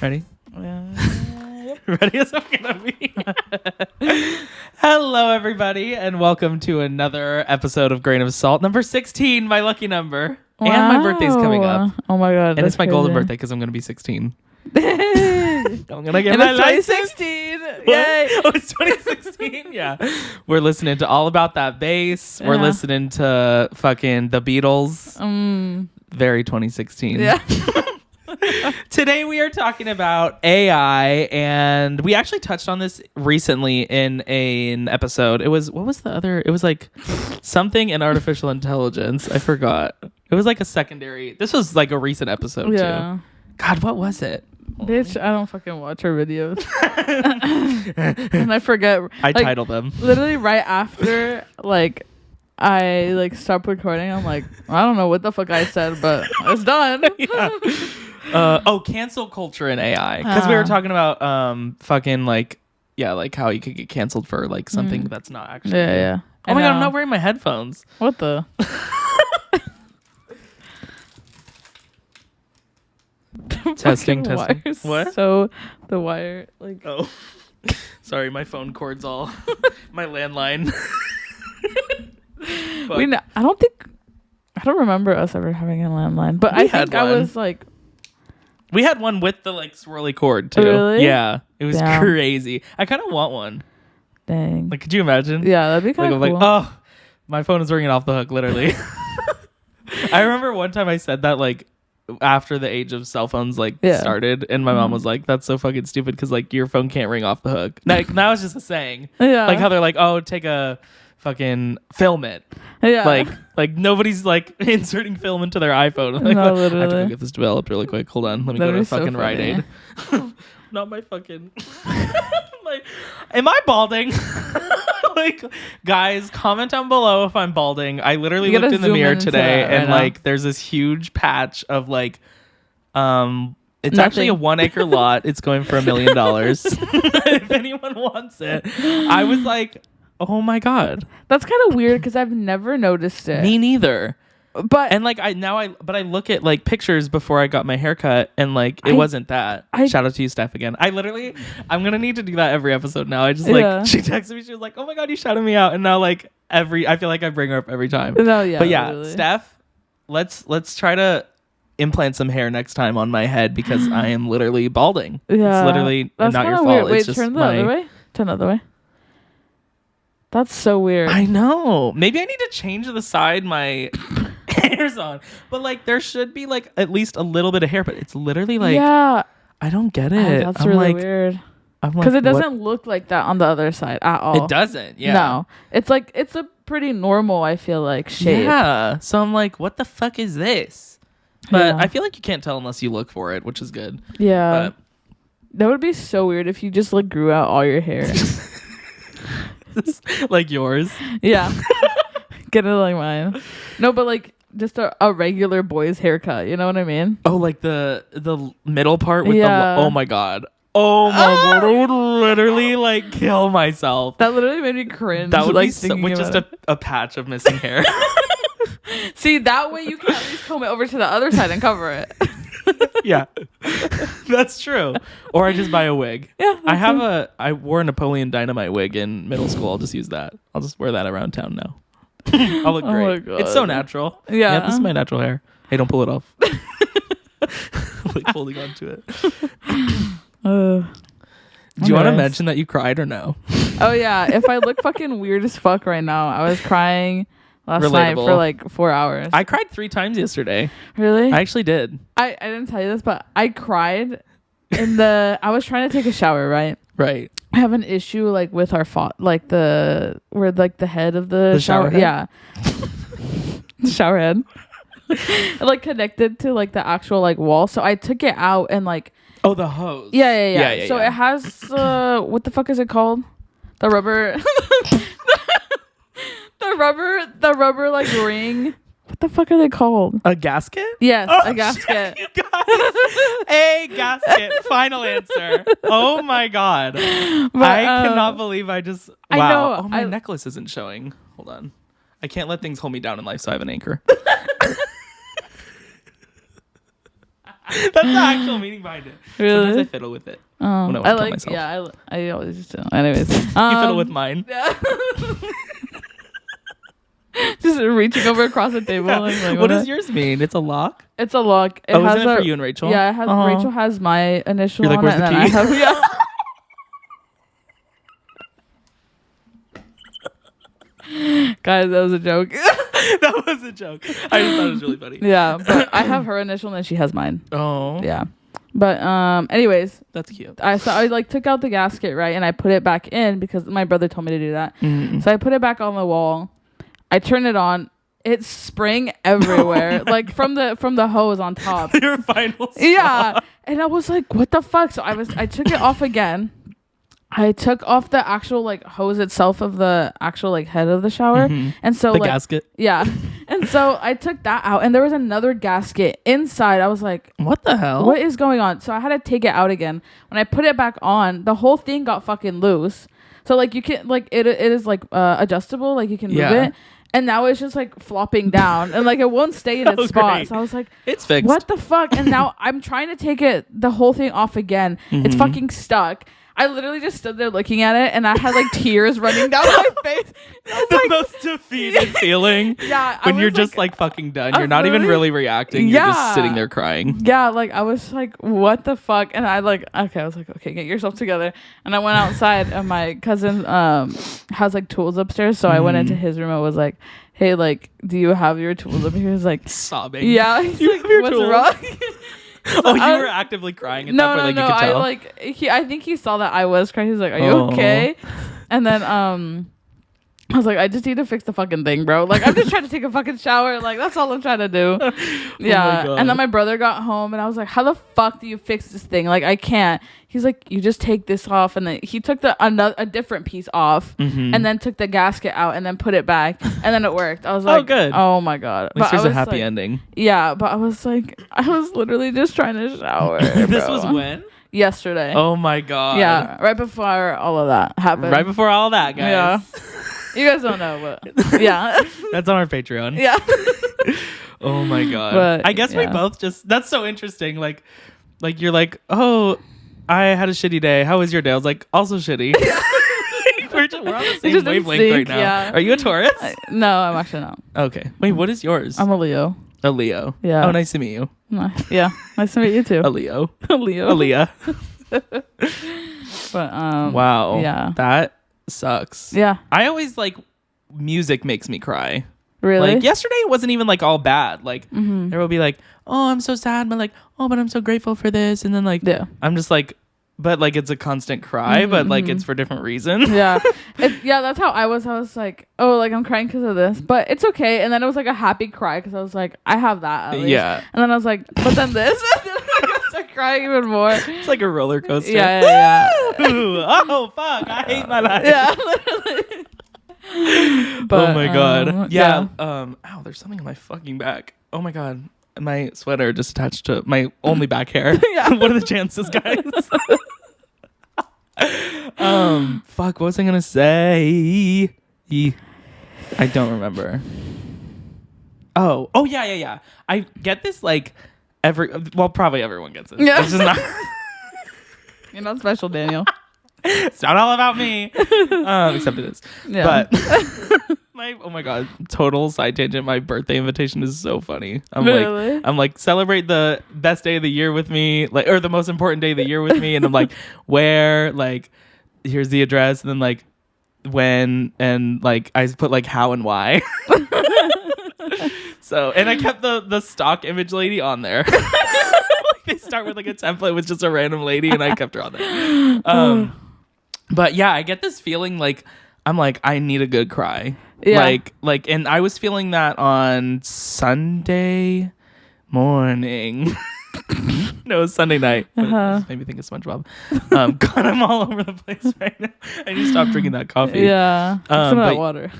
Ready? Yep. Ready as I'm gonna be. Hello, everybody, and welcome to another episode of Grain of Salt, number 16, my lucky number. Wow. And my birthday's coming up. Oh my god. And it's my golden birthday because I'm gonna be 16. I'm gonna get my license. 2016. Yay. Oh, it's 2016. Yeah. We're listening to All About That Bass. We're listening to fucking the Beatles. Very 2016. Yeah. Today we are talking about AI, and we actually touched on this recently in an episode. It was, what was the other? It was like something in artificial intelligence. I forgot. It was like a secondary. This was like a recent episode too. God, what was it? Bitch, I don't fucking watch her videos. And I forget. I title them. Literally right after, like, I like stopped recording. I'm like, I don't know what the fuck I said, but it's done. Cancel culture in AI. Because we were talking about fucking like how you could get canceled for like something that's not actually. Yeah. Oh my god, I'm not wearing my headphones. What the? testing. What? So the wire, like. Oh, sorry, my phone cord's all my landline. I don't remember us ever having a landline, but I think I was like. We had one with the like swirly cord too. Really? Yeah, it was crazy. I kind of want one. Dang. Like, could you imagine? Yeah, that'd be kind of cool. Like, oh, my phone is ringing off the hook, literally. I remember one time I said that like after the age of cell phones like started, and my mom was like, "That's so fucking stupid because like your phone can't ring off the hook." Like that was just a saying. Yeah. Like how they're like, "Oh, take a fucking film it." Yeah. Like nobody's like inserting film into their iPhone. Like, no, I have to literally. go get this developed really quick. Hold on, let me go to fucking Rite Aid. Not my fucking. Like, am I balding? Like, guys, comment down below if I'm balding. I literally looked in the mirror today, and like, there's this huge patch of like, it's actually a 1 acre lot. It's going for $1 million. If anyone wants it, I was like, oh my god, that's kind of weird because I've never noticed it. Me neither. But and like I look at like pictures before I got my haircut, and like it wasn't that. Shout out to you, Steph, again. I'm gonna need to do that every episode now. I just like she texted me, she was like, oh my god, you shouted me out, and now like I feel like I bring her up every time. No, yeah, but yeah, literally. Steph, let's try to implant some hair next time on my head because I am literally balding. Yeah, it's literally that's not your fault. fault. Wait, it's just turn the other way. Turn the other way. That's so weird. I know. Maybe I need to change the side my hair's on, but like there should be like at least a little bit of hair, but it's literally like I don't get it. That's really weird. Because it doesn't look like that on the other side at all. It doesn't. Yeah. No, it's like it's a pretty normal. I feel like shape. Yeah. So I'm like, what the fuck is this? But I feel like you can't tell unless you look for it, which is good. Yeah. But that would be so weird if you just like grew out all your hair. Like yours. Yeah. Get it like mine. No, but like just a regular boy's haircut. You know what I mean? Oh, like the middle part with the oh my god. Oh my god, I would literally like kill myself. That literally made me cringe. That would like, be with just a patch of missing hair. See, that way you can at least comb it over to the other side and cover it. Yeah, that's true. Or I just buy a wig. Yeah, I wore a Napoleon Dynamite wig in middle school. I'll just use that. I'll just wear that around town now. I'll look great. It's so natural. Yeah, this is my natural hair. Hey, don't pull it off. Like holding on to it. Do you want to mention that you cried or no? Oh yeah, if I look fucking weird as fuck right now, I was crying last night for like 4 hours. I cried 3 times yesterday. Really? I actually did. I didn't tell you this, but I cried I was trying to take a shower, right? Right. I have an issue like with our like the head of the shower head? Yeah. The shower head. Like connected to like the actual like wall. So I took it out and like the hose. Yeah. So it has what the fuck is it called? The rubber the rubber like ring. What the fuck are they called? A gasket? Yes, a gasket. You guys. A gasket. Final answer. Oh my god. But, I cannot believe I just. Wow. I know. Oh, my necklace isn't showing. Hold on. I can't let things hold me down in life, so I have an anchor. That's the actual meaning behind it. Really? Sometimes I fiddle with it. When I want to kill myself. Yeah, I always just do. Anyways. You fiddle with mine. Yeah. Just reaching over across the table. Yeah. Like, what does yours mean? It's a lock? It's a lock. Isn't it for you and Rachel? Yeah, Rachel has my initial You're like, on where's it. the And key? then I have, yeah. Guys, that was a joke. That was a joke. I just thought it was really funny. Yeah, but I have her initial and then she has mine. Oh. Yeah. But anyways, that's cute. I like took out the gasket, right, and I put it back in because my brother told me to do that. Mm-hmm. So I put it back on the wall. I turn it on. It's spraying everywhere, like from the hose on top. Your final straw. Yeah, and I was like, "What the fuck?" So I took it off again. I took off the actual like hose itself of the actual like head of the shower, and so the gasket. Yeah, and so I took that out, and there was another gasket inside. I was like, "What the hell? What is going on?" So I had to take it out again. When I put it back on, the whole thing got fucking loose. So like you can like it is like adjustable, like you can move it. And now it's just like flopping down and like it won't stay in its spot. Great. So I was like, it's fixed. What the fuck? And now I'm trying to take the whole thing off again. It's fucking stuck. I literally just stood there looking at it and I had like tears running down my face. The most defeated feeling. Yeah. When you're just like fucking done. You're not even really reacting. You're just sitting there crying. Yeah. Like I was like, what the fuck? And I was like, okay, get yourself together. And I went outside and my cousin has like tools upstairs. So I went into his room and was like, hey, like, do you have your tools up here? He was like sobbing. Yeah. He's like, what's wrong? Oh, you were actively crying at that point, like you could tell. I think he saw that I was crying. He's like, "Are you okay?" And then I was like, "I just need to fix the fucking thing, bro. Like, I'm just trying to take a fucking shower. Like, that's all I'm trying to do." Yeah. And then my brother got home, and I was like, "How the fuck do you fix this thing? Like, I can't." He's like, "You just take this off," and then he took a different piece off, and then took the gasket out, and then put it back, and then it worked. I was like, "Oh, good. Oh my god." At least there's a happy ending. Yeah, but I was like, I was literally just trying to shower. This was when? Yesterday. Oh my god. Yeah, right before all of that happened. Right before all that, guys. Yeah. You guys don't know, but yeah. That's on our Patreon. Yeah. Oh my god. But, I guess we both just, that's so interesting. Like you're like, oh, I had a shitty day. How was your day? I was like, also shitty. we're on the same wavelength right now. Yeah. Are you a Taurus? No, I'm actually not. Okay. Wait, what is yours? I'm a Leo. A Leo. Yeah. Oh, nice to meet you. Yeah. Nice to meet you too. A Leo. A Leo. A Leah. But wow. Yeah. That sucks. Yeah. I always like music makes me cry. Really? Like yesterday it wasn't even like all bad. Like there will be like, oh, I'm so sad, but like, oh, but I'm so grateful for this. And then like I'm just like, but like it's a constant cry, but like it's for different reasons. Yeah. That's how I was. I was like, oh, like I'm crying because of this, but it's okay. And then it was like a happy cry because I was like, I have that at least. Yeah. And then I was like, but then this. And then I started crying even more. It's like a roller coaster. Yeah. Oh fuck, I hate my life. Yeah, literally. But, oh my god. Yeah. Ow, there's something on my fucking back. Oh my god. My sweater just attached to my only back hair. Yeah. What are the chances, guys? Fuck, what was I gonna say? I don't remember. Oh yeah. I get this like probably everyone gets this. Yeah. It's just not You're not special, Daniel. It's not all about me. Except it is. Yeah. But oh my god, total side tangent. My birthday invitation is so funny. I'm like, celebrate the best day of the year with me, like, or the most important day of the year with me. And I'm like, where, like, here's the address, and then like when, and like I put like how and why. So, and I kept the stock image lady on there. Like, they start with like a template with just a random lady, and I kept her on there. But yeah, I get this feeling like I'm like, I need a good cry. Yeah. Like, and I was feeling that on Sunday morning. No, it was Sunday night. Made me think of SpongeBob. God, I'm all over the place right now. I need to stop drinking that coffee. Yeah. Some of that water.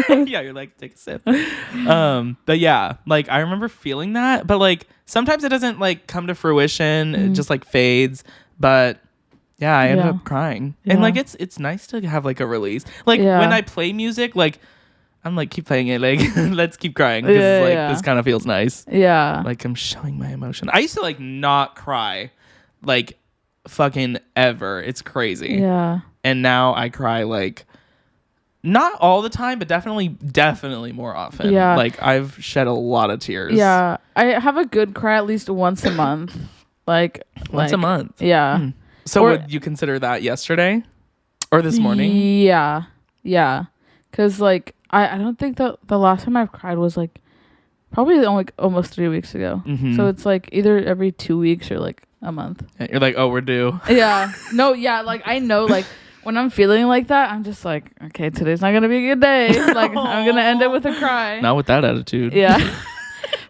Yeah, you're like, take a sip. But yeah, like I remember feeling that, but like sometimes it doesn't like come to fruition. It just like fades. But yeah, I ended up crying. And like it's nice to have like a release. Like when I play music, like I'm like, keep playing it. Like, let's keep crying. Because this kind of feels nice. Yeah. Like, I'm showing my emotion. I used to like not cry like fucking ever. It's crazy. Yeah. And now I cry like not all the time, but definitely more often. Yeah. Like, I've shed a lot of tears. Yeah. I have a good cry at least once a month. Once a month. Yeah. So would you consider that yesterday or this morning? Yeah. Yeah. Because like I don't think the last time I've cried was like probably only almost 3 weeks ago. Mm-hmm. So it's like either every 2 weeks or like a month. Yeah, you're like, oh, we're due. Yeah. No, yeah. Like I know like when I'm feeling like that, I'm just like, okay, today's not going to be a good day. Like I'm going to end it with a cry. Not with that attitude. Yeah.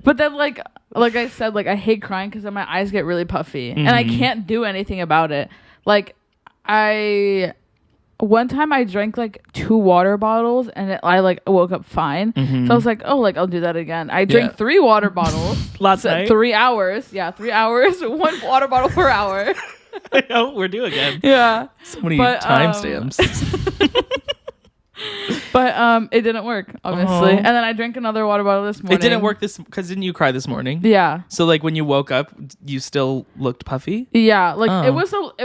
But then like I said, like I hate crying because then my eyes get really puffy and I can't do anything about it. Like one time I drank like 2 water bottles and I like woke up fine. So I was like, oh, like I'll do that again. I drank 3 water bottles. Last night? 3 hours. Yeah, 3 hours. 1 water bottle per hour. I know, we're due again. Yeah. So many timestamps. But it didn't work, obviously. And then I drank another water bottle this morning. It didn't work because didn't you cry this morning? Yeah. So like when you woke up, you still looked puffy? Yeah, like it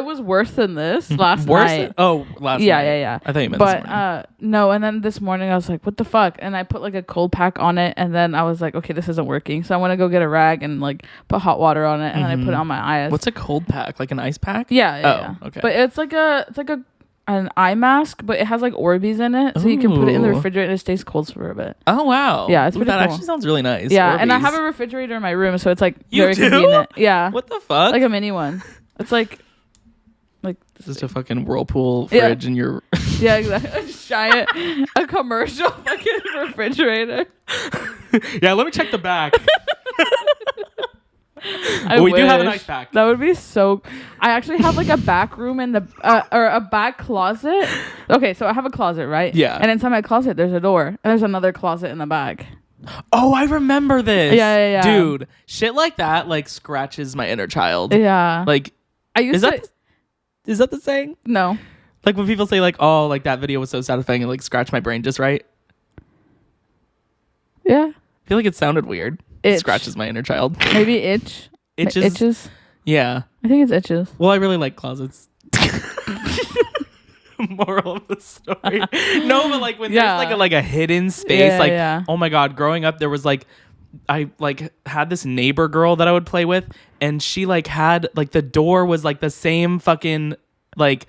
was worse than this last night. Last night. Yeah. I thought you meant this morning. But no, and then this morning I was like, what the fuck? And I put like a cold pack on it and then I was like, okay, this isn't working. So I want to go get a rag and like put hot water on it and then I put it on my eyes. What's a cold pack? Like an ice pack? Yeah. Okay. But it's like an eye mask, but it has like Orbeez in it, so you can put it in the refrigerator and it stays cold for a bit. Oh wow! Yeah, it's pretty that cool. Actually sounds really nice. Yeah, Orbeez. and I have a refrigerator in my room, so it's like you very do? convenient. Yeah. What the fuck? Like a mini one. It's like just a fucking Whirlpool fridge in your. Yeah, exactly. A commercial fucking refrigerator. Yeah, let me check the back. We do have an ice pack. That would be so. I actually have like a back room in the or a back closet. Okay, so I have a closet, right? Yeah. And inside my closet, there's a door, and there's another closet in the back. Oh, I remember this. Yeah. Dude, shit like that like scratches my inner child. Yeah. Like, is that the saying? No. Like when people say like, oh, like that video was so satisfying and like scratched my brain just right. Yeah. I feel like it sounded weird. It scratches my inner child. Maybe itch. Itches. Yeah. I think it's itches. Well, I really like closets. Moral of the story. No, but like when there's like a hidden space, oh my God, growing up there was like I like had this neighbor girl that I would play with and she like had like the door was like the same fucking like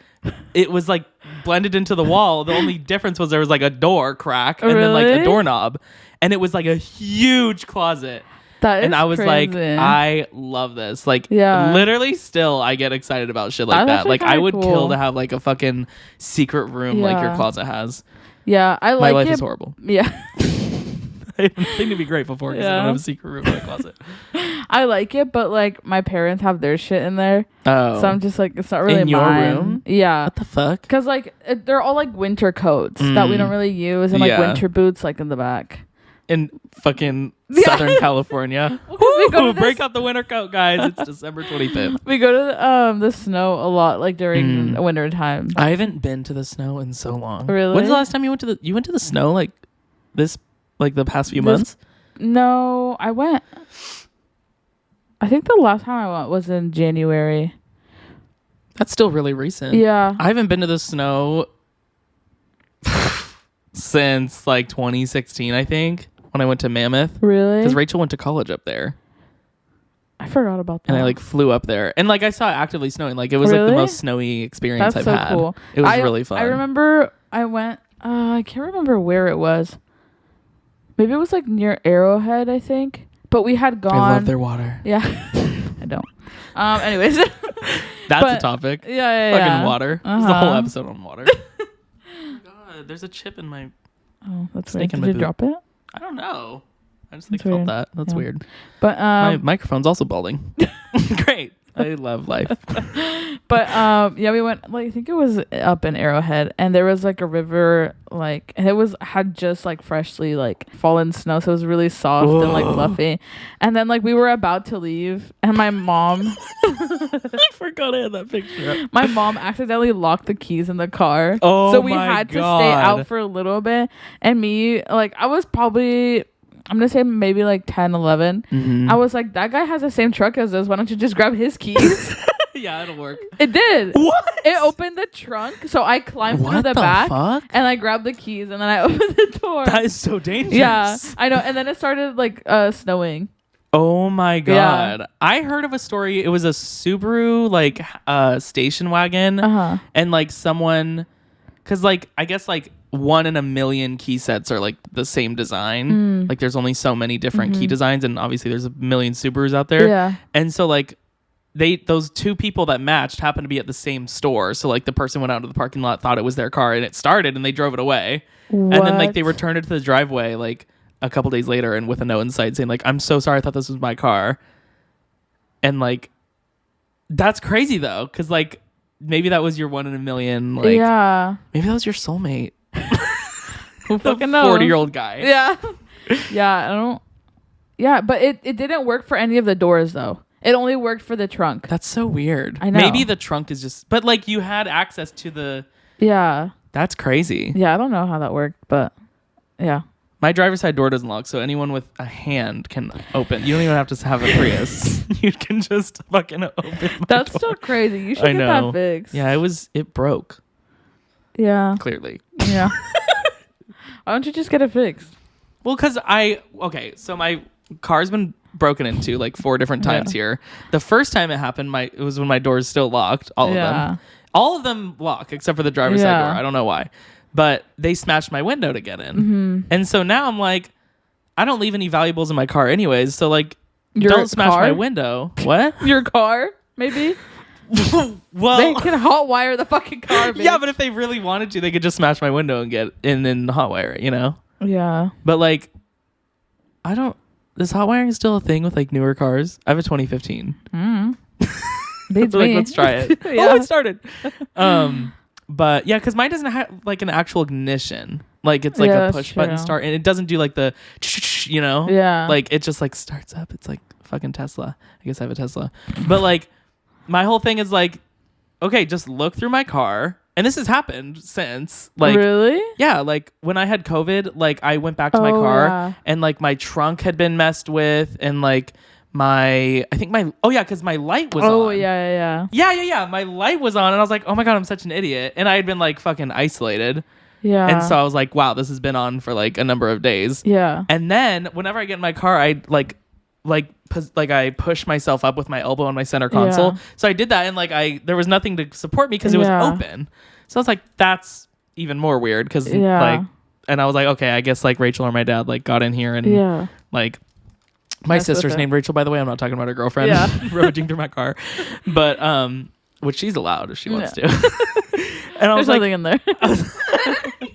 it was like blended into the wall. The only difference was there was like a door crack and then like a doorknob and it was like a huge closet. And I was crazy. like, I love this. Like, literally still, I get excited about shit like that. Like, I would kill to have like a fucking secret room like your closet has. Yeah, I like it. My life is horrible. Yeah. I have nothing to be grateful for because I don't have a secret room in my closet. I like it, but like my parents have their shit in there. Oh. So I'm just like, it's not really in your room? Yeah. What the fuck? Because like they're all like winter coats that we don't really use and like winter boots like in the back. In fucking Southern California. Break out the winter coat, guys. It's December 25th. We go to the snow a lot, like during winter time. I haven't been to the snow in so long. Really? When's the last time you went to the snow? Like the past few months? No, I went. I think the last time I went was in January. That's still really recent. Yeah. I haven't been to the snow since like 2016, I think. When I went to Mammoth. Really? Because Rachel went to college up there. I forgot about that. And I like flew up there. And like I saw it actively snowing. Like it was like the most snowy experience I've had. Cool. It was really fun. I remember I went, I can't remember where it was. Maybe it was like near Arrowhead, I think. But we had gone. I love their water. Yeah. I don't. Anyways. That's a topic. Yeah. Fucking water. There's a whole episode on water. Oh my God. There's a chip in my. Oh, that's weird. Did you drop it? I don't know. I just felt that. That's weird. But my microphone's also balding. Great. I love life. But yeah, we went like I think it was up in Arrowhead, and there was like a river, like, and it had just like freshly like fallen snow, so it was really soft and like fluffy. And then like we were about to leave, and my mom I forgot I had that picture. My mom accidentally locked the keys in the car. Oh, so we had to stay out for a little bit. And me, like, I was probably, I'm gonna say maybe like 10, 11. Mm-hmm. I was like, that guy has the same truck as us. Why don't you just grab his keys? Yeah, it'll work. It did. What? It opened the trunk, so I climbed through the back fuck? and I grabbed the keys, and then I opened the door. That is so dangerous. Yeah, I know. And then it started like snowing. Oh my god. Yeah. I heard of a story. It was a Subaru like station wagon, and like someone, because like I guess like 1 in a million key sets are like the same design. Like there's only so many different key designs, and obviously there's a million Subarus out there. Yeah. And so like those two people that matched happened to be at the same store. So like the person went out to the parking lot, thought it was their car, and it started, and they drove it away. What? And then like they returned it to the driveway like a couple days later, and with a note inside saying like, I'm so sorry, I thought this was my car. And like that's crazy though, because like maybe that was your 1 in a million, like yeah, maybe that was your soulmate. who The fucking knows? 40-year-old guy. Yeah. Yeah, I don't. Yeah, but it didn't work for any of the doors though. It only worked for the trunk. That's so weird. I know. Maybe the trunk is just, but like you had access to the. Yeah. That's crazy. Yeah, I don't know how that worked, but yeah. My driver's side door doesn't lock, so anyone with a hand can open. You don't even have to have a Prius. You can just fucking open my That's door. still crazy. You should get that fixed. Yeah, it broke. Yeah. Clearly. Yeah. Why don't you just get it fixed? Well, because so my car's been broken into like 4 different times here. The first time it happened, it was when my door's still locked. All of them lock except for the driver's side door. I don't know why, but they smashed my window to get in. And so now I'm like, I don't leave any valuables in my car anyways, so like don't smash my window. What? Your car, maybe. Well, they can hot wire the fucking car, bitch. Yeah, but if they really wanted to, they could just smash my window and get in the hot wire, you know? Yeah. But like, is hot wiring still a thing with like newer cars? I have a 2015. Beats like, me. let's try it. Yeah. Oh, it started. But yeah, because mine doesn't have like an actual ignition. Like it's like a push button start, and it doesn't do like the, you know? Yeah. Like it just like starts up. It's like fucking Tesla. I guess I have a Tesla. But like, my whole thing is like, okay, just look through my car. And this has happened since, like, really? Yeah, like when I had COVID, like I went back to my car and like my trunk had been messed with, and like because my light was on. Oh yeah. Yeah. My light was on, and I was like, oh my god, I'm such an idiot, and I had been like fucking isolated. Yeah. And so I was like, wow, this has been on for like a number of days. Yeah. And then whenever I get in my car, I I push myself up with my elbow on my center console. Yeah. So I did that, and like there was nothing to support me because it was open. So I was like, that's even more weird because like, and I was like, okay, I guess like Rachel or my dad like got in here and like my sister's named Rachel, by the way. I'm not talking about her girlfriend rummaging through my car, but which she's allowed if she wants to. And I was There's like, nothing in there.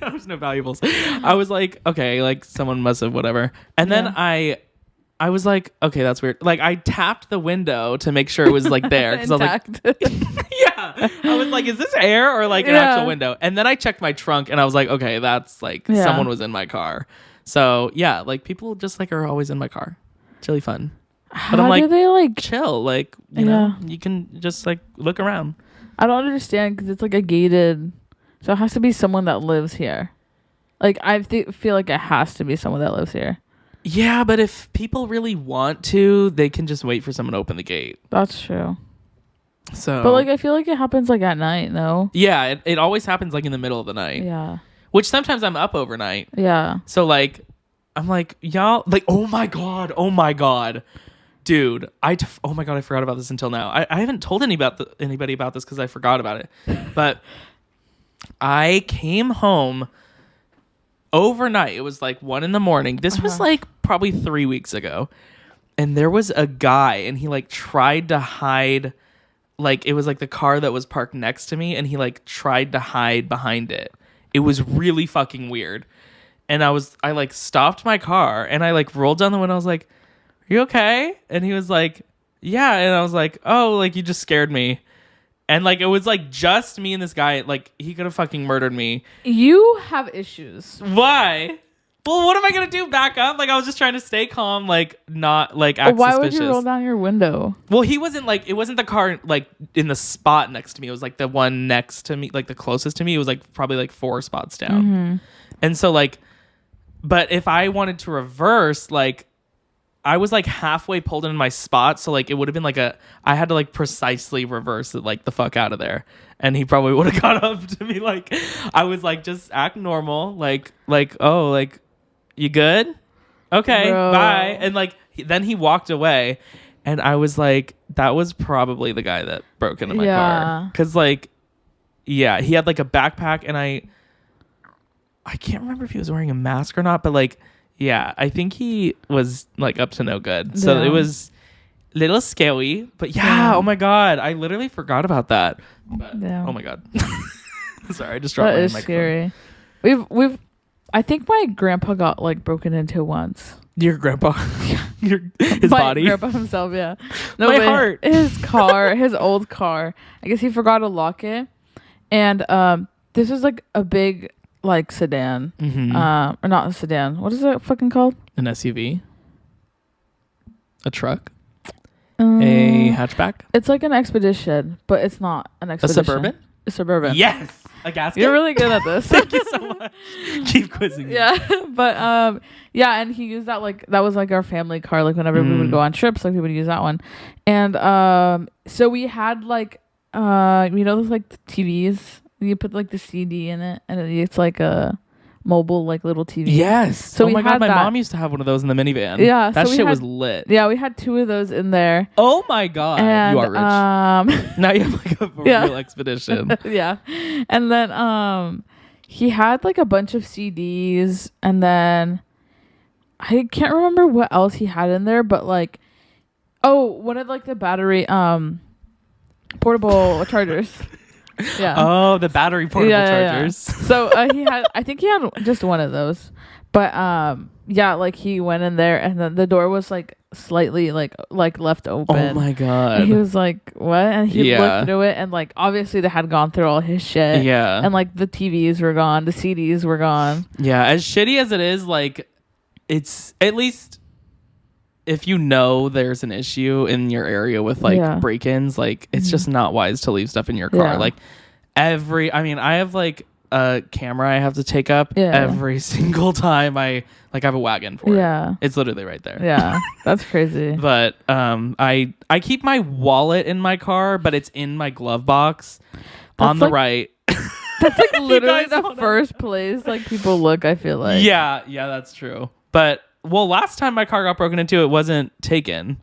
There's no valuables. I was like, okay, like someone must have whatever. And then I was like, okay, that's weird. Like I tapped the window to make sure it was like there because I was like, yeah. I was like, is this air or like an actual window? And then I checked my trunk and I was like, okay, that's like someone was in my car. So yeah, like people just like are always in my car. It's really fun. But I'm like, do they like chill? Like you know, you can just like look around. I don't understand because it's like a gated, so it has to be someone that lives here. Like I feel like it has to be someone that lives here. Yeah, but if people really want to, they can just wait for someone to open the gate. That's true. So, but like I feel like it happens like at night, no? Yeah, it always happens like in the middle of the night. Yeah. Which sometimes I'm up overnight. Yeah. So like, I'm like, y'all, like, oh my god, dude, oh my god, I forgot about this until now. I haven't told anybody about this because I forgot about it. But I came home overnight. It was like 1 a.m. This was like probably 3 weeks ago, and there was a guy, and he like tried to hide. Like it was like the car that was parked next to me, and he like tried to hide behind it. It was really fucking weird. And I like stopped my car and I like rolled down the window. I was like, "Are you okay?" And he was like, yeah. And I was like, oh, like you just scared me. And like it was like just me and this guy. Like he could have fucking murdered me. You have issues. Why? Well, what am I gonna do? Back up? Like I was just trying to stay calm, like not like act Why suspicious. would you roll down your window? Well, he wasn't like, it wasn't the car like in the spot next to me. It was like the one next to me, like the closest to me. It was like probably like 4 spots down. Mm-hmm. And so like, but if I wanted to reverse, like I was like halfway pulled in my spot. So like it would have been like I had to like precisely reverse it like the fuck out of there. And he probably would have got up to me like, I was like, just act normal. Like, oh, like, you good? Okay, Bro. bye. And like, then he walked away. And I was like, that was probably the guy that broke into my car. Because like, yeah, he had like a backpack and I can't remember if he was wearing a mask or not. But like, yeah, I think he was like up to no good. So it was a little scary. But yeah, oh my God. I literally forgot about that. But, oh my God. Sorry, I just dropped my microphone. That is scary. We've I think my grandpa got like broken into once. Your grandpa? His my body? Grandpa himself, yeah. No, my heart. His car, his old car. I guess he forgot to lock it. And this was like a big like sedan. Mm-hmm. Or not a sedan. What is it fucking called? An SUV? A truck? A hatchback? It's like an Expedition, but it's not an Expedition. A Suburban? A Suburban. Yes. A gasket? You're really good at this. Thank you so much. Keep quizzing me. Yeah. But yeah, and he used that like that was like our family car. Like whenever we would go on trips, like we would use that one. And so we had like you know those like TVs? You put like the CD in it and it's like a mobile like little TV. Yes. So oh my God, my mom used to have one of those in the minivan. Yeah. That shit was lit. Yeah, we had 2 of those in there. Oh my God. And, you are rich. Now you have like a real Expedition. Yeah. And then he had like a bunch of CDs and then I can't remember what else he had in there, but like one of like the battery portable chargers. Yeah. Oh, the battery portable chargers. Yeah. So I think he had just one of those. But yeah, like he went in there and then the door was like slightly like left open. Oh my God. And he was like, what? And he looked through it and like obviously they had gone through all his shit. Yeah. And like the TVs were gone, the CDs were gone. Yeah, as shitty as it is, like it's at least if you know there's an issue in your area with like break-ins, like it's just not wise to leave stuff in your car. Yeah. Like I have like a camera I have to take up every single time I have a wagon for it. Yeah. It's literally right there. Yeah. That's crazy. But I keep my wallet in my car, but it's in my glove box on the right. That's like literally the first place like people look, I feel like. Yeah, that's true. But last time my car got broken into, it wasn't taken.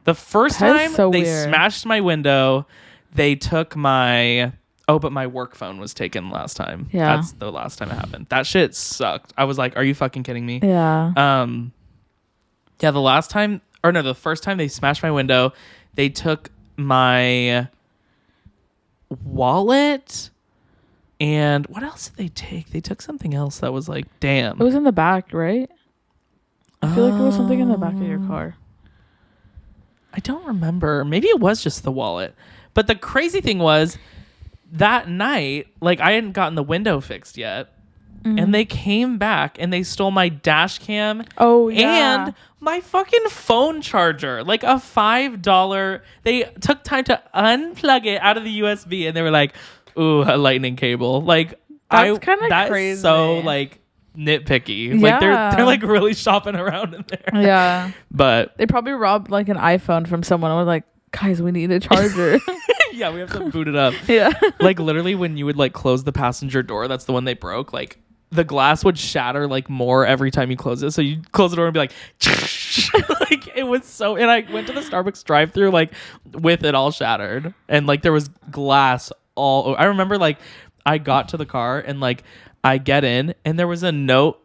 The first time they smashed my window, they took my but my work phone was taken last time. Yeah. That's the last time it happened. That shit sucked. I was like, are you fucking kidding me? Yeah. Yeah, the first time they smashed my window, they took my wallet and what else did they take? They took something else that was like, damn. It was in the back, right? I feel like it was something in the back of your car. I don't remember. Maybe it was just the wallet. But the crazy thing was that night, like I hadn't gotten the window fixed yet. And they came back and they stole my dash cam. Oh, yeah. And my fucking phone charger. Like a $5. They took time to unplug it out of the USB and they were like, ooh, a lightning cable. Like that's kind of crazy. That's so like nitpicky. Like they're like really shopping around in there. Yeah. But they probably robbed like an iPhone from someone and was like, guys, we need a charger. Yeah, we have to boot it up. Yeah. Like literally when you would like close the passenger door, that's the one they broke, like the glass would shatter like more every time you close it. So you close the door and be like like it was so, and I went to the Starbucks drive-thru like with it all shattered and like there was glass all I remember like I got to the car and like I get in and there was a note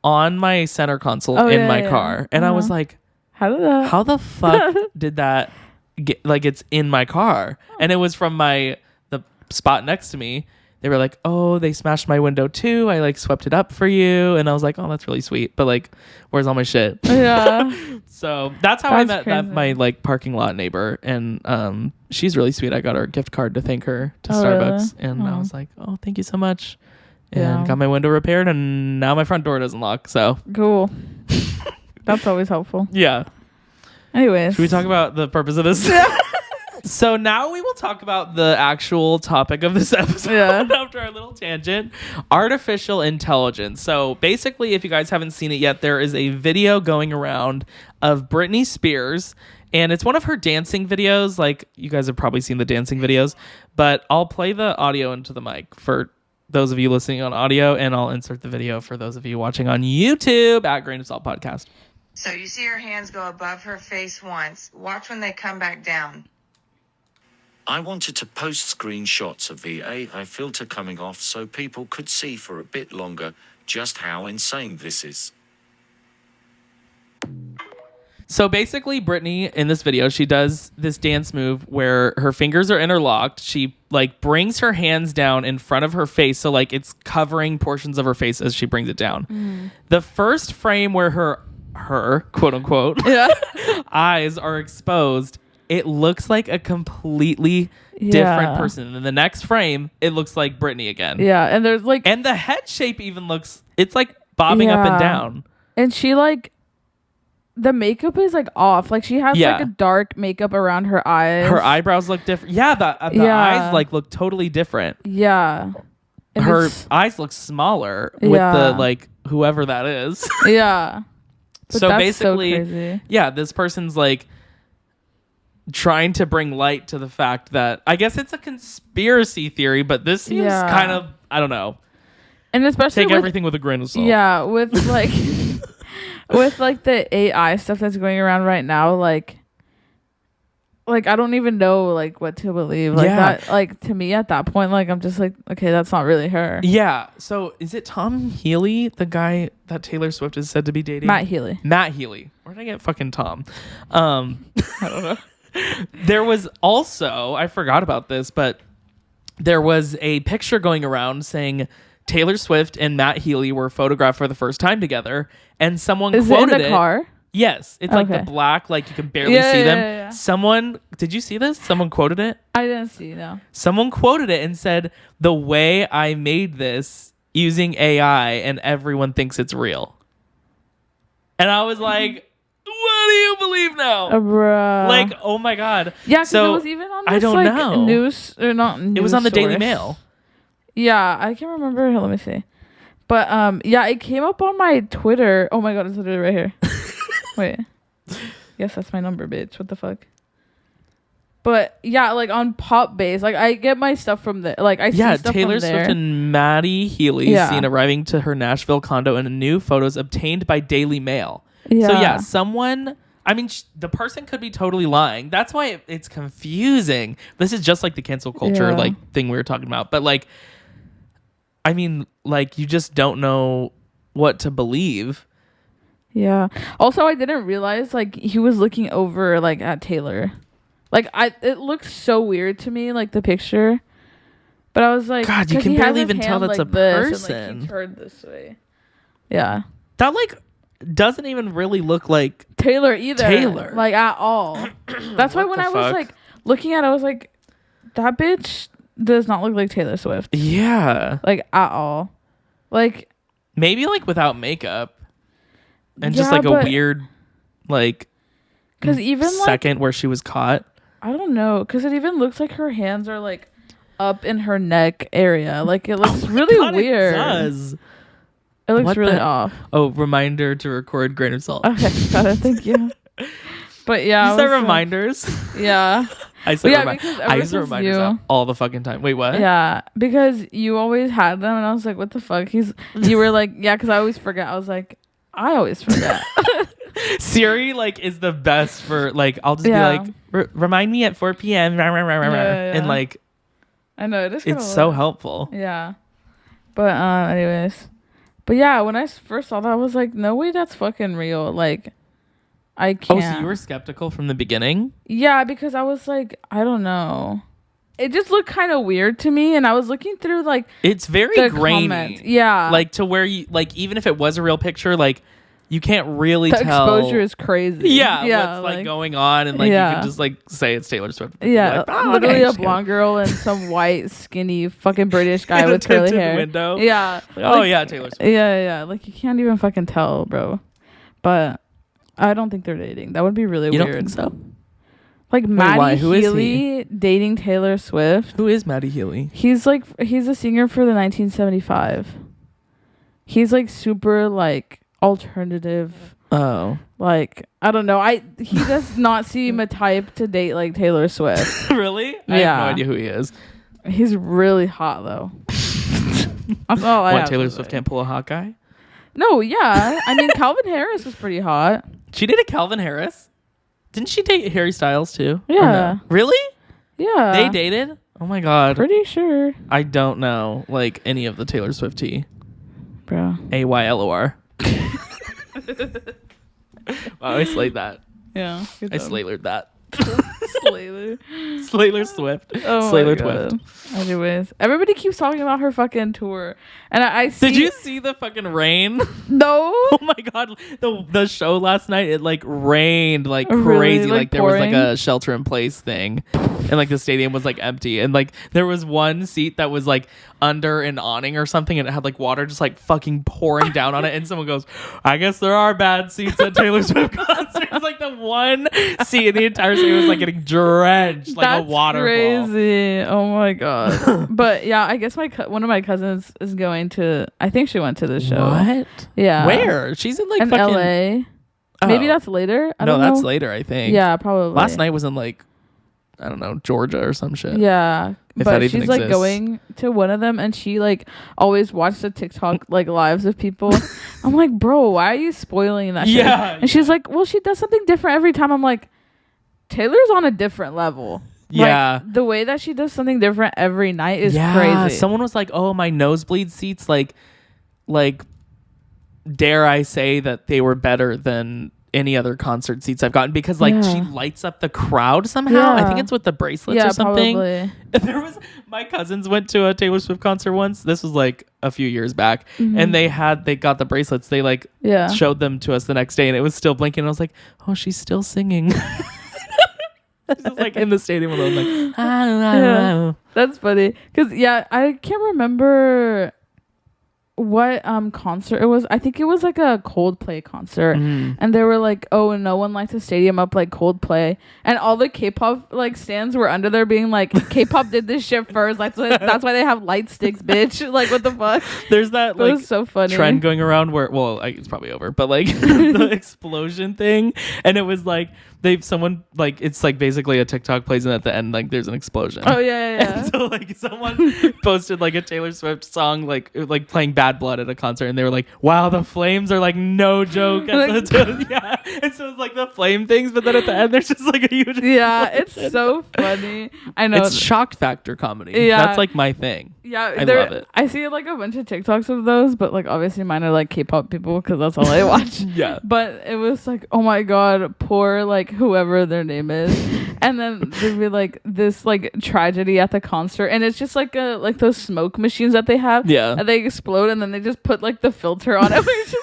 on my center console in my car and I was like, how the fuck did that get, like it's in my car? And it was from the spot next to me. they were like, oh, they smashed my window too. I like swept it up for you. And I was like, oh, that's really sweet. But like, where's all my shit? Yeah. So that's how I met my like parking lot neighbor. And she's really sweet. I got her a gift card to thank her to Starbucks. Really? And I was like, oh, thank you so much. And got my window repaired. And now my front door doesn't lock. So cool. That's always helpful. Yeah. Anyways. Should we talk about the purpose of this? So now we will talk about the actual topic of this episode after our little tangent. Artificial intelligence. So basically, if you guys haven't seen it yet, there is a video going around of Britney Spears. And it's one of her dancing videos. Like, you guys have probably seen the dancing videos. But I'll play the audio into the mic for those of you listening on audio. And I'll insert the video for those of you watching on YouTube at Grain of Salt Podcast. So you see her hands go above her face once. Watch when they come back down. I wanted to post screenshots of the AI filter coming off so people could see for a bit longer just how insane this is. So basically, Britney, in this video, she does this dance move where her fingers are interlocked. She like brings her hands down in front of her face. So like it's covering portions of her face as she brings it down. The first frame where her quote unquote eyes are exposed, it looks like a completely different person. And in the next frame, it looks like Britney again. Yeah, and there's like... And the head shape even looks... It's like bobbing up and down. And she like... The makeup is like off. Like she has like a dark makeup around her eyes. Her eyebrows look different. Yeah, the eyes like look totally different. Yeah. And her eyes look smaller with the like whoever that is. Yeah. But so basically, this person's like trying to bring light to the fact that I guess it's a conspiracy theory, but this seems kind of, I don't know. And especially take everything with a grain of salt. Yeah, with like with like the AI stuff that's going around right now, like I don't even know like what to believe. Like that, like to me at that point, like I'm just like, okay, that's not really her. Yeah. So is it Tom Healy, the guy that Taylor Swift is said to be dating? Matt Healy. Where did I get fucking Tom? I don't know. There was also, I forgot about this, but there was a picture going around saying Taylor Swift and Matt Healy were photographed for the first time together, and someone quoted it. In the car? Yes, it's like the black, like you can barely see them. Yeah. Someone, did you see this? Someone quoted it? I didn't see, no. Someone quoted it and said, "The way I made this using AI and everyone thinks it's real." And I was like, what do you believe now? Bruh. Like, oh my God. Yeah, because it was even on this I don't know. news, or not news. It was on the source. Daily Mail. Yeah, I can't remember. Let me see. But it came up on my Twitter. Oh my God, it's literally right here. Wait. Yes, that's my number, bitch. What the fuck? But yeah, like on Pop Base, like I get my stuff from there. Like I see stuff Taylor from there. Swift and Maddie Healy seen arriving to her Nashville condo in new photos obtained by Daily Mail. Yeah. So yeah, someone. I mean, the person could be totally lying. That's why it's confusing. This is just like the cancel culture like thing we were talking about. But like, I mean, like you just don't know what to believe. Yeah. Also, I didn't realize like he was looking over like at Taylor. Like it looks so weird to me, like the picture. But I was like, God, you can barely even tell that's like a person. And, like, he turned this way. Yeah. That like doesn't even really look like Taylor either. Like at all. That's why when I was like looking at it, I was like, that bitch does not look like Taylor Swift. Yeah. Like at all. Like maybe like without makeup. And just like a weird like because even second where she was caught. I don't know, because it even looks like her hands are like up in her neck area. Like it looks really weird. It does. It looks really off. Oh, reminder to record grain of salt. Okay, got it. Thank you. But yeah, you set reminders. Yeah. I use reminders all the fucking time. Wait, what? Yeah, because you always had them, and I was like, "What the fuck?" You were like, "Yeah," because I always forget. I was like, I always forget. Siri like is the best for like I'll just be like remind me at 4 p.m. and like I know it's so helpful. Yeah. But anyways. But yeah, when I first saw that I was like, no way that's fucking real. Like I can't. Oh, so you were skeptical from the beginning? Yeah, because I was like, I don't know. it just looked kind of weird to me, and I was looking through like it's very grainy. Comments. Yeah, like to where you like even if it was a real picture, like you can't really the tell. Exposure is crazy. Yeah, what's like going on, and like you can just like say it's Taylor Swift. Yeah, like, literally a blonde girl and some white, skinny, fucking British guy with curly hair. Window. Yeah. Like, yeah, Taylor Swift. Yeah. Like you can't even fucking tell, bro. But I don't think they're dating. That would be really weird. You don't think so? Like Maddie Who is Healy dating Taylor Swift. Who is Maddie Healy? He's a singer for the 1975. He's like super like alternative. Oh, like I don't know. He does not seem a type to date like Taylor Swift. Really? I have no idea who he is. He's really hot though. That's all I have Taylor to Swift say. can't pull a hot guy? No, yeah. I mean, Calvin Harris was pretty hot. She dated Calvin Harris? Didn't she date Harry Styles too? Yeah. No? Really? Yeah. They dated? Oh my god. Pretty sure. I don't know like any of the Taylor Swift tea. Bro. AYLOR. Wow, I slayed that. Yeah. I slaylered that. Slater Swift. Oh Slater Swift. Anyways, everybody keeps talking about her fucking tour, and I see. Did you see the fucking rain? No. Oh my god, the show last night, it like rained like Really? crazy. Like Like there was like pouring? a shelter in place thing, and like the stadium was like empty, and like there was one seat that was like under an awning or something, and it had like water just like fucking pouring down on it, and someone goes, "I guess there are bad seats at Taylor Swift concerts." Like the one seat in the entire stadium was like getting drenched like That's a waterfall. crazy. Oh my god. But yeah, I guess one of my cousins is going to. I think she went to the show. What? Yeah. Where? She's in like In fucking LA. Oh. Maybe that's later. I No, don't know. that's later, I think. Yeah, probably. Last night was in like, I don't know, Georgia or some shit. Yeah. If But that even she's like exists. going to one of them, and she like always watched the TikTok like lives of people. I'm like, bro, why are you spoiling that shit? Yeah, And she's like, well, she does something different every time. I'm like, Taylor's on a different level. Yeah. Like, the way that she does something different every night is crazy. Someone was like, "Oh, my nosebleed seats, like, dare I say that they were better than any other concert seats I've gotten because like she lights up the crowd somehow. I think it's with the bracelets or something." Probably. There was my cousins went to a Taylor Swift concert once. This was like a few years back, and they got the bracelets. They like showed them to us the next day, and it was still blinking. And I was like, "Oh, she's still singing." Just like in the stadium alone, like I don't know. That's funny because I can't remember what concert it was. I think it was like a Coldplay concert, and they were like, "Oh, no one lights a stadium up like Coldplay," and all the K-pop like stands were under there being like, "K-pop did this shit first. Like that's why they have light sticks, bitch." Like what the fuck? There's that like was so funny trend going around where it's probably over, but like the explosion thing, and it was like someone like it's like basically a TikTok plays and at the end like there's an explosion. Oh yeah. And so like someone posted like a Taylor Swift song like playing Bad Blood at a concert, and they were like, "Wow, the flames are like no joke." And so it's like the flame things, but then at the end there's just like a huge it's so funny. I know it's shock factor comedy. Yeah. That's like my thing. Yeah, I love it. I see like a bunch of TikToks of those, but like obviously mine are like K-pop people because that's all I watch. Yeah. But it was like, oh my god, poor like whoever their name is, and then there'd be like this like tragedy at the concert, and it's just like like those smoke machines that they have. Yeah. And they explode, and then they just put like the filter on it, which is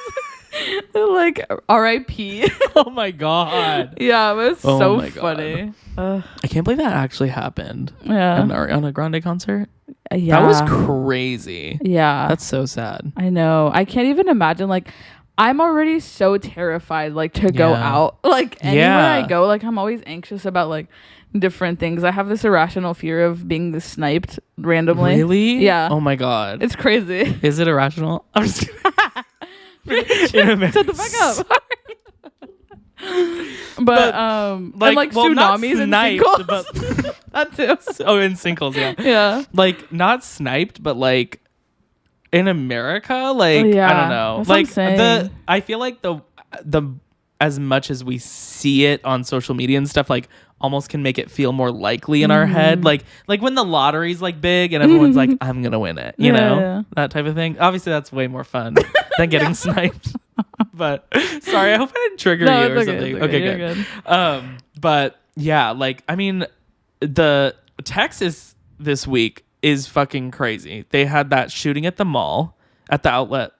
like R.I.P. Oh my god. Yeah, it was Oh so my God. funny. I can't believe that actually happened. Yeah. On a Grande concert. Yeah. That was crazy. Yeah. That's so sad. I know. I can't even imagine. Like, I'm already so terrified, like, to go out. Like, anywhere I go, like, I'm always anxious about, like, different things. I have this irrational fear of being sniped randomly. Really? Yeah. Oh my god. It's crazy. Is it irrational? I'm just Shut the fuck up. But and like tsunamis and sinkholes. But that too. Oh, in sinkholes, yeah. Yeah. Like not sniped, but like in America, like I don't know. That's Like what I'm saying. I feel like the as much as we see it on social media and stuff, like almost can make it feel more likely in our head. Like when the lottery's like big and everyone's like, I'm gonna win it, you know? Yeah. That type of thing. Obviously that's way more fun than getting sniped. But sorry, I hope I didn't trigger you or it's something. okay, Okay, good. But yeah, like I mean the Texas this week is fucking crazy. They had that shooting at the mall, at the outlet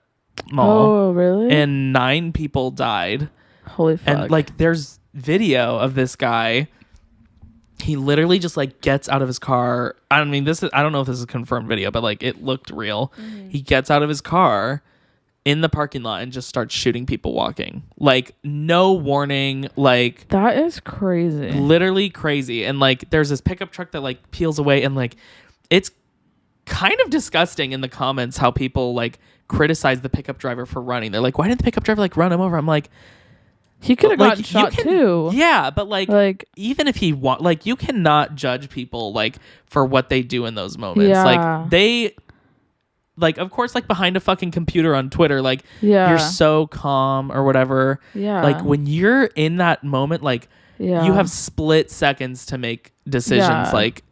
mall. Oh, really? And 9 people died. Holy fuck. And like there's video of this guy. He literally just like gets out of his car. I don't know if this is a confirmed video, but like it looked real. Mm-hmm. He gets out of his car in the parking lot and just starts shooting people walking. Like no warning. Like that is crazy. Literally crazy. And like there's this pickup truck that like peels away, and like it's kind of disgusting in the comments how people like criticize the pickup driver for running. They're like, why didn't the pickup driver like run him over? I'm like, he could have gotten shot too. Yeah, but like even if he like you cannot judge people like for what they do in those moments. Yeah. Like they like of course like behind a fucking computer on Twitter like you're so calm or whatever. Yeah. Like when you're in that moment like you have split seconds to make decisions. Yeah. Like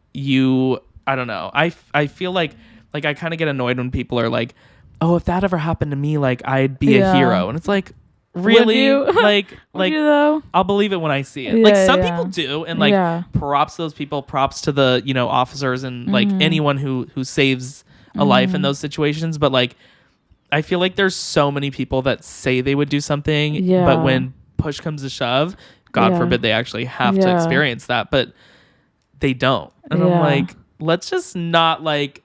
I don't know. I feel like I kind of get annoyed when people are like, "Oh, if that ever happened to me, like I'd be a hero." And it's like, really? like you though? I'll believe it when I see it. Yeah, like some people do, and like props to those people, props to the, officers and like anyone who saves a life in those situations, but like I feel like there's so many people that say they would do something, but when push comes to shove, God forbid they actually have to experience that, but they don't. And I'm like, let's just not like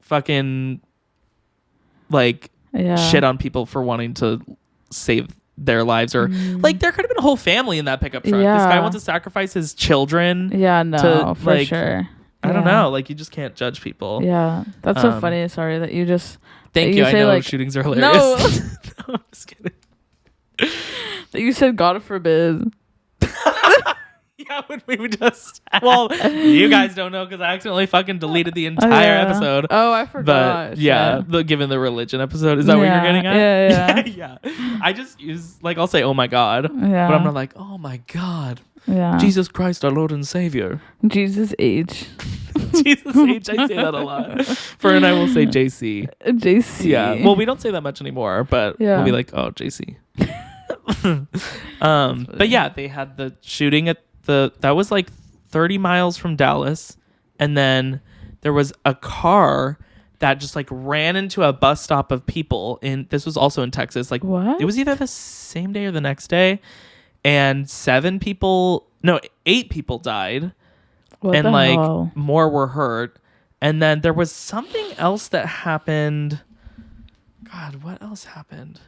fucking like shit on people for wanting to save their lives, or like there could have been a whole family in that pickup truck. This guy wants to sacrifice his children. For sure. I don't know. Like you just can't judge people. Yeah, that's so funny. Sorry that you just. Thank you. I know like, shootings are hilarious. No, no, I'm just kidding. That you said God forbid. Yeah, when we would just. Well, you guys don't know because I accidentally fucking deleted the entire episode. Oh, I forgot. But yeah, given the religion episode, is that what you're getting at? Yeah. I just use like I'll say, "Oh my God," but I'm not like, "Oh my God." Yeah. Jesus Christ, our Lord and Savior. Jesus H. Jesus H. I say that a lot. Fern and I will say JC. JC. Yeah. Well, we don't say that much anymore, but we'll be like, "Oh, JC." But yeah, they had the shooting at that was like 30 miles from Dallas, and then there was a car that just like ran into a bus stop of people this was also in Texas. Like what? It was either the same day or the next day, and 8 people died. What and the like hell? More were hurt. And then there was something else that happened. God, what else happened?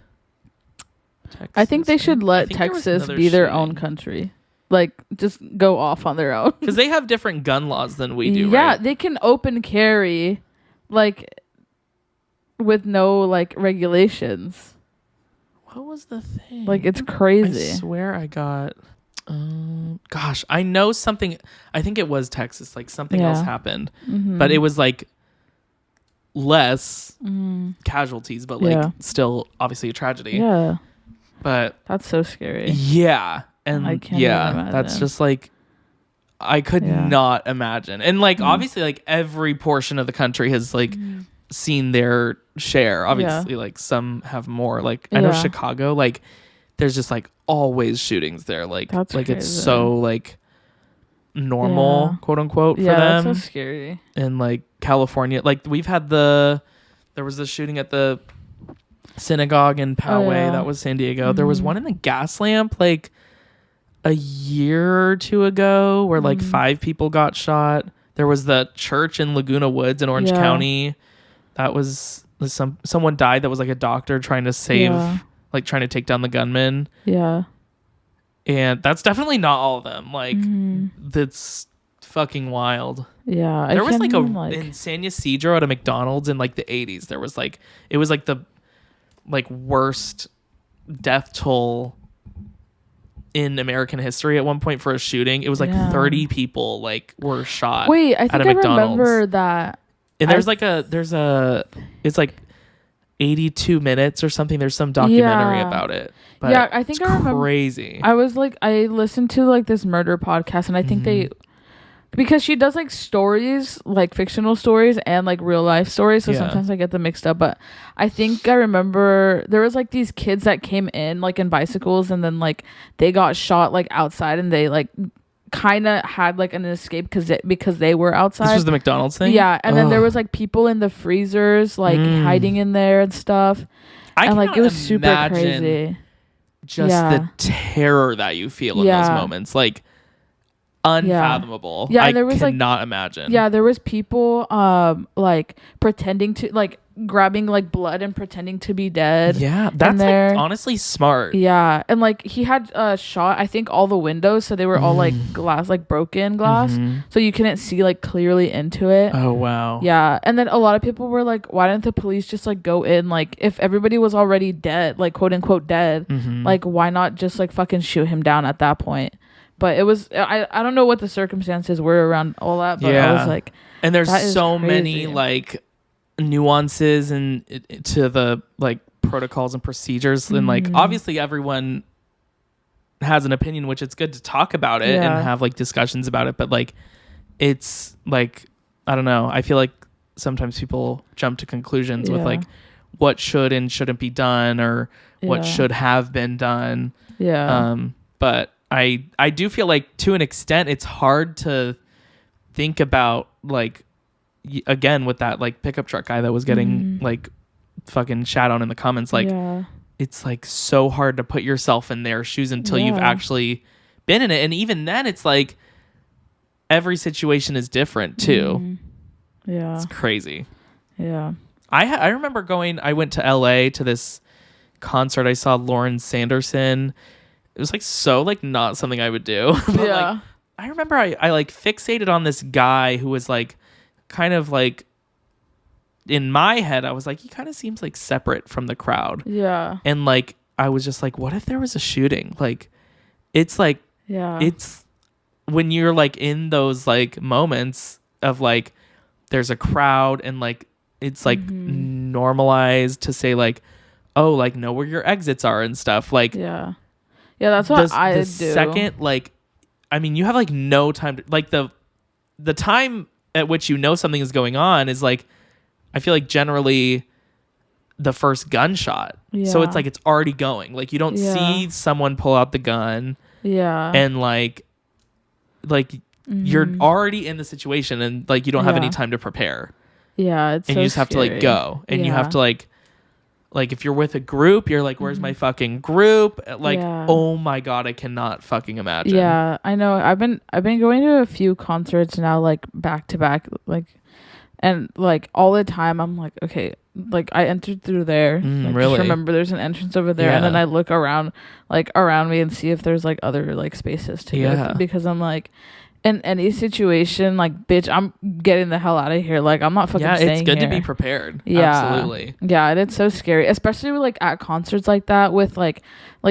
Texas. I think they should let Texas be their own country. Like, just go off on their own. Because they have different gun laws than we do, yeah, right? They can open carry, like, with no, like, regulations. What was the thing? Like, it's crazy. I swear I got... gosh, I know something... I think it was Texas. Like, something else happened. Mm-hmm. But it was, like, less casualties, but, like, still, obviously, a tragedy. Yeah. But... That's so scary. Yeah. And I can't even imagine. That's just like I could not imagine. And like obviously like every portion of the country has like seen their share. Obviously like some have more. Like I know Chicago, like there's just like always shootings there. Like that's like crazy. It's so like normal, quote unquote, for them. Yeah, that's so scary. And like California, like we've had there was the shooting at the synagogue in Poway. That was San Diego. There was one in the gas lamp like a year or two ago where like 5 people got shot. There was the church in Laguna Woods in Orange County. That was someone died that was like a doctor trying to save like trying to take down the gunman. Yeah. And that's definitely not all of them. Like that's fucking wild. Yeah. There was like in San Ysidro at a McDonald's in like the 80s. There was like it was like the like worst death toll in American history at one point for a shooting. It was like 30 people like were shot. Wait, I think at a I McDonald's. remember that. And there's it's like 82 minutes or something. There's some documentary about it. But yeah, I think I remember. Crazy. I was like, I listened to like this murder podcast, and I think because she does like stories, like fictional stories and like real life stories. So sometimes I get them mixed up. But I think I remember there was like these kids that came in like in bicycles, and then like they got shot like outside, and they like kind of had like an escape because they were outside. This was the McDonald's thing? Yeah. And then there was like people in the freezers like hiding in there and stuff. And like it was super crazy. Just the terror that you feel in those moments. Like unfathomable. Yeah, I there was cannot imagine. Yeah, there was people like pretending to like grabbing like blood and pretending to be dead. Yeah, that's like honestly smart. Yeah, and like he had shot I think all the windows, so they were all like glass, like broken glass, so you couldn't see like clearly into it. Oh wow. Yeah, and then a lot of people were like, why didn't the police just like go in? Like if everybody was already dead, like quote unquote dead, like why not just like fucking shoot him down at that point? But it was I don't know what the circumstances were around all that, but I was like, and there's so many like nuances and to the like protocols and procedures, and like obviously everyone has an opinion, which it's good to talk about it and have like discussions about it, but like it's like I don't know, I feel like sometimes people jump to conclusions with like what should and shouldn't be done or what should have been done. But I do feel like to an extent it's hard to think about like again with that like pickup truck guy that was getting like fucking shat on in the comments, like it's like so hard to put yourself in their shoes until you've actually been in it, and even then it's like every situation is different too. It's crazy. I remember I went to LA to this concert. I saw Lauren Sanderson. It was like so like not something I would do. But, like, I remember I like fixated on this guy who was like kind of like in my head I was like, he kind of seems like separate from the crowd. And like I was just like, what if there was a shooting? Like it's like it's when you're like in those like moments of like there's a crowd and like it's like normalized to say like, oh, like know where your exits are and stuff. Like that's what I do. Second, like, I mean, you have like no time to, like the time at which you know something is going on is like, I feel like generally the first gunshot. So it's like it's already going. Like you don't see someone pull out the gun. And like you're already in the situation and like you don't have any time to prepare. It's and so you just have to like go and you have to like if you're with a group, you're like, where's my fucking group? Like, oh my God, I cannot fucking imagine. Yeah, I know. I've been going to a few concerts now, like back to back, like, and like all the time I'm like, okay, like I entered through there. Like, really? Just remember there's an entrance over there. And then I look around me and see if there's like other like spaces to go through, because I'm like, in any situation, like, bitch, I'm getting the hell out of here. Like, I'm not fucking staying here. Yeah, it's good to be prepared. Absolutely. Yeah, and it's so scary, especially with, like, at concerts like that, with, like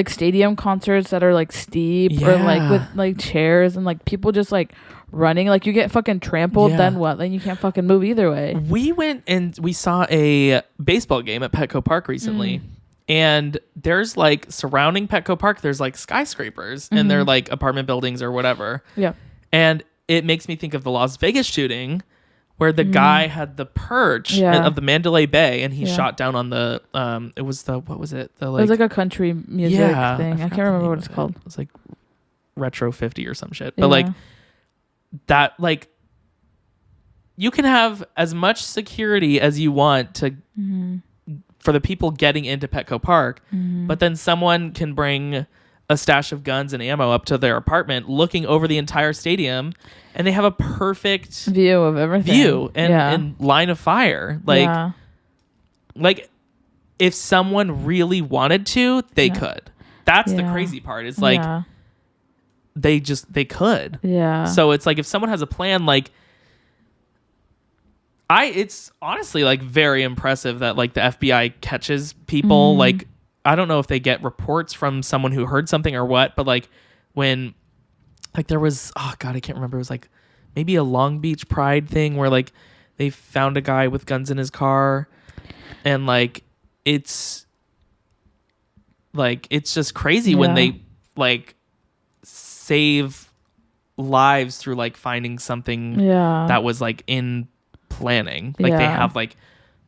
stadium concerts that are, like, steep, or, like, with, like, chairs, and, like, people just, like, running. Like, you get fucking trampled, then what? Then you can't fucking move either way. We went and we saw a baseball game at Petco Park recently. And there's, like, surrounding Petco Park, there's, like, skyscrapers, and they're, like, apartment buildings or whatever. And it makes me think of the Las Vegas shooting where the guy had the perch of the Mandalay Bay and he shot down on the it was the what was it? The like, it was like a country music thing. I can't remember what it's called. It was like Retro 50 or some shit. But like that, like you can have as much security as you want to for the people getting into Petco Park, but then someone can bring a stash of guns and ammo up to their apartment looking over the entire stadium, and they have a perfect view of everything and line of fire. Like if someone really wanted to, they could. That's the crazy part. It's like they could. So it's like if someone has a plan, like it's honestly like very impressive that like the FBI catches people. Like I don't know if they get reports from someone who heard something or what, but like when like there was, oh God, I can't remember. It was like maybe a Long Beach Pride thing where like they found a guy with guns in his car, and like it's just crazy when they like save lives through like finding something that was like in planning. Like they have like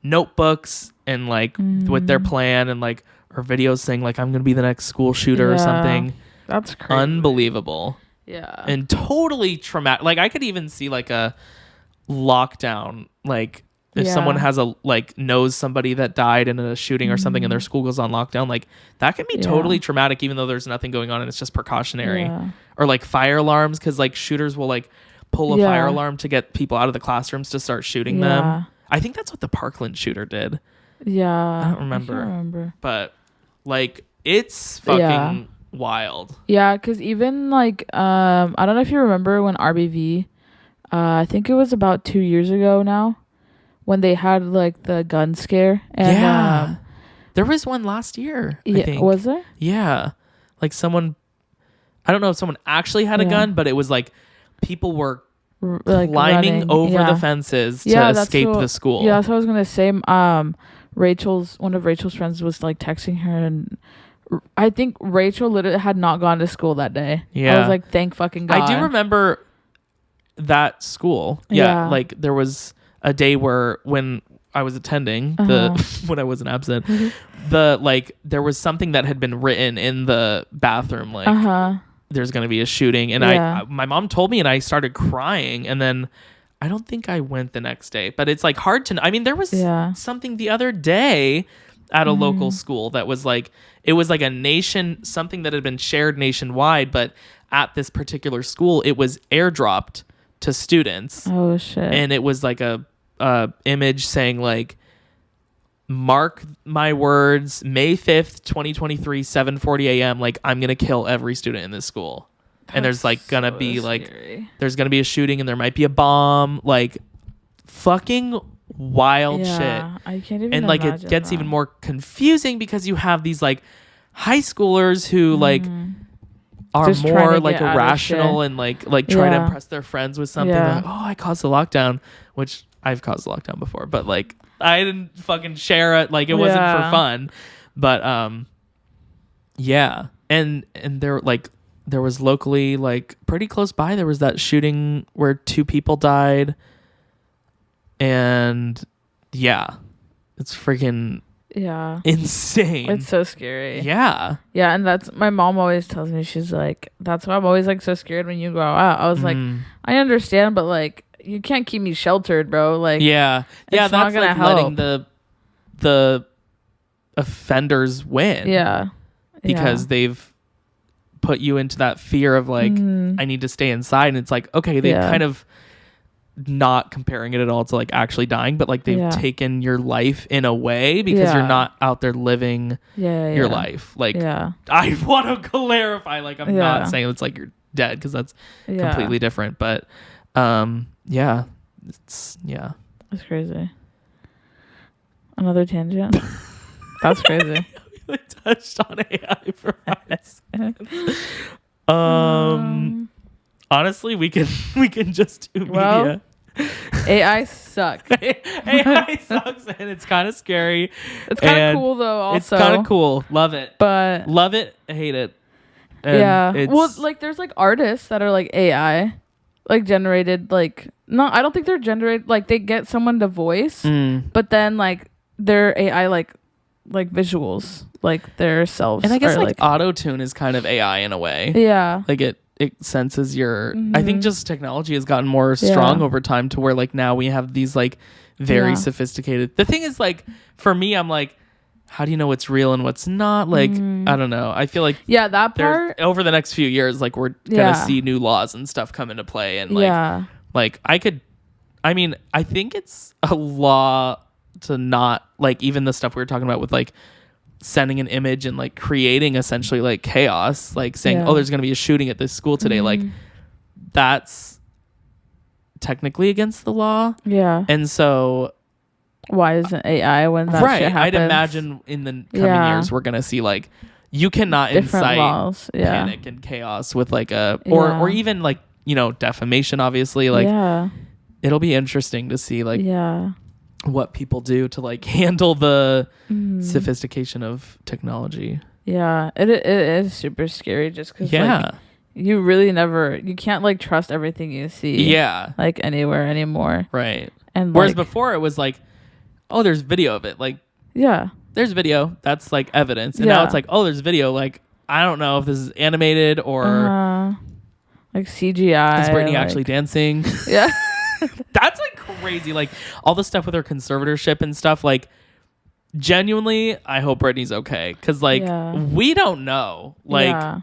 notebooks and like with their plan and like or videos saying like I'm gonna be the next school shooter or something. That's crazy. Unbelievable. Yeah. And totally traumatic. Like I could even see like a lockdown, like if someone has a like knows somebody that died in a shooting or something and their school goes on lockdown, like that can be totally traumatic even though there's nothing going on and it's just precautionary. Or like fire alarms, because like shooters will like pull a fire alarm to get people out of the classrooms to start shooting them. I think that's what the Parkland shooter did. I don't remember. But like it's fucking wild. Yeah, because even like I don't know if you remember when RBV, I think it was about 2 years ago now, when they had like the gun scare. And there was one last year, I think. Was there? Yeah. Like someone, I don't know if someone actually had a gun, but it was like people were like climbing over the fences to escape the school. Yeah, that's what I was gonna say. One of Rachel's friends was like texting her, and I think Rachel literally had not gone to school that day. I was like, thank fucking God. I do remember that school. Like there was a day where when I was attending when I wasn't absent, there was something that had been written in the bathroom, like there's gonna be a shooting, and my mom told me, and I started crying, and then I don't think I went the next day. But it's like hard to. I mean, there was something the other day at a local school that was like, it was like something that had been shared nationwide, but at this particular school, it was airdropped to students. Oh shit! And it was like a image saying like, mark my words, May 5th, 2023, 7:40 a.m. Like I'm gonna kill every student in this school. And there's like gonna be like, there's gonna be a shooting and there might be a bomb, like fucking wild shit. I can't even. And like it gets even more confusing because you have these like high schoolers who like are just more like irrational and like try to impress their friends with something like, oh, I caused the lockdown, which I've caused the lockdown before, but like I didn't fucking share it, like it wasn't for fun. But and there was locally, like pretty close by, there was that shooting where 2 people died, and it's freaking insane. It's so scary. Yeah, and that's, my mom always tells me, she's like, that's why I'm always like so scared when you go out. I was like, I understand, but like you can't keep me sheltered, bro. Like that's not gonna like help. Letting the offenders win. Because they've put you into that fear of like, I need to stay inside, and it's like, okay, they've kind of not comparing it at all to like actually dying, but like they've taken your life in a way because you're not out there living your life. Like I want to clarify, like I'm not saying it's like you're dead, because that's completely different, but it's crazy. Another tangent. That's crazy. We touched on AI for us. Honestly, we can just do media. Well, AI sucks. AI sucks, and it's kind of scary. It's kind of cool though. Also, it's kind of cool. Love it, but love it, hate it. And well, like there's like artists that are like AI, like generated. Like no, I don't think they're generated. Like they get someone to voice, but then like they're AI like visuals, like their selves. And I guess like auto-tune is kind of AI in a way. Like it senses your I think just technology has gotten more strong over time to where like now we have these like very sophisticated. The thing is, like for me, I'm like, how do you know what's real and what's not? Like I don't know. I feel like that part over the next few years, like we're gonna see new laws and stuff come into play, and like I think it's a law to not like, even the stuff we were talking about with like sending an image and like creating essentially like chaos, like saying, oh, there's going to be a shooting at this school today. Like that's technically against the law. And so why isn't AI when that shit happens? I'd imagine in the coming years, we're going to see like, you cannot incite laws. panic and chaos with like or even like, you know, defamation, obviously. Like it'll be interesting to see like what people do to like handle the sophistication of technology. It is super scary, just because like, you really you can't like trust everything you see like anywhere anymore, right? And whereas before it was like, oh, there's video of it, like there's video, that's like evidence, and now it's like, oh, there's video, like I don't know if this is animated or like CGI. Is Britney actually dancing? Yeah. That's like crazy. Like all the stuff with her conservatorship and stuff. Like genuinely, I hope Britney's okay. Cause like we don't know. Like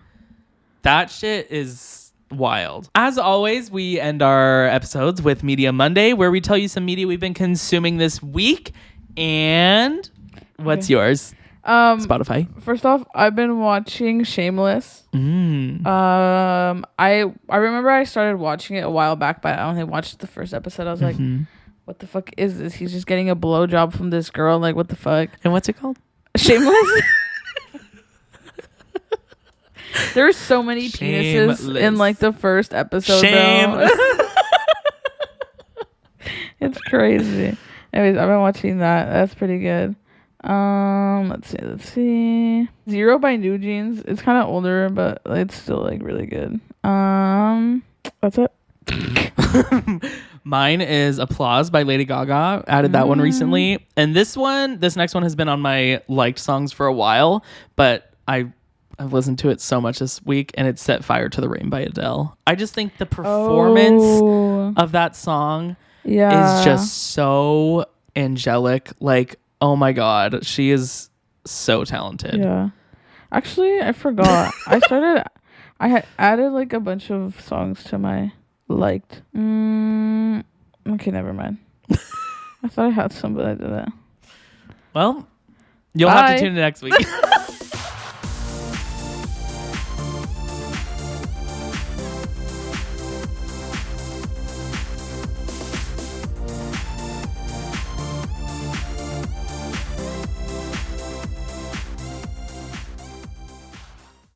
that shit is wild. As always, we end our episodes with Media Monday, where we tell you some media we've been consuming this week. And what's yours? Spotify. First off, I've been watching Shameless. I remember I started watching it a while back, but I only watched the first episode. I was like, what the fuck is this? He's just getting a blowjob from this girl. Like, what the fuck? And what's it called? Shameless. There's so many penises in like the first episode. It's crazy. Anyways, I've been watching that. That's pretty good. Let's see. Zero by New Jeans. It's kind of older, but it's still like really good. That's it. Mine is Applause by Lady Gaga. Added that one recently. And this next one has been on my liked songs for a while, but I've listened to it so much this week, and it's Set Fire to the Rain by Adele. I just think the performance of that song is just so angelic. Like, oh my God, she is so talented. Yeah. Actually, I forgot. I had added like a bunch of songs to my liked. Okay, never mind. I thought I had some, but I didn't. Well, you'll have to tune in next week.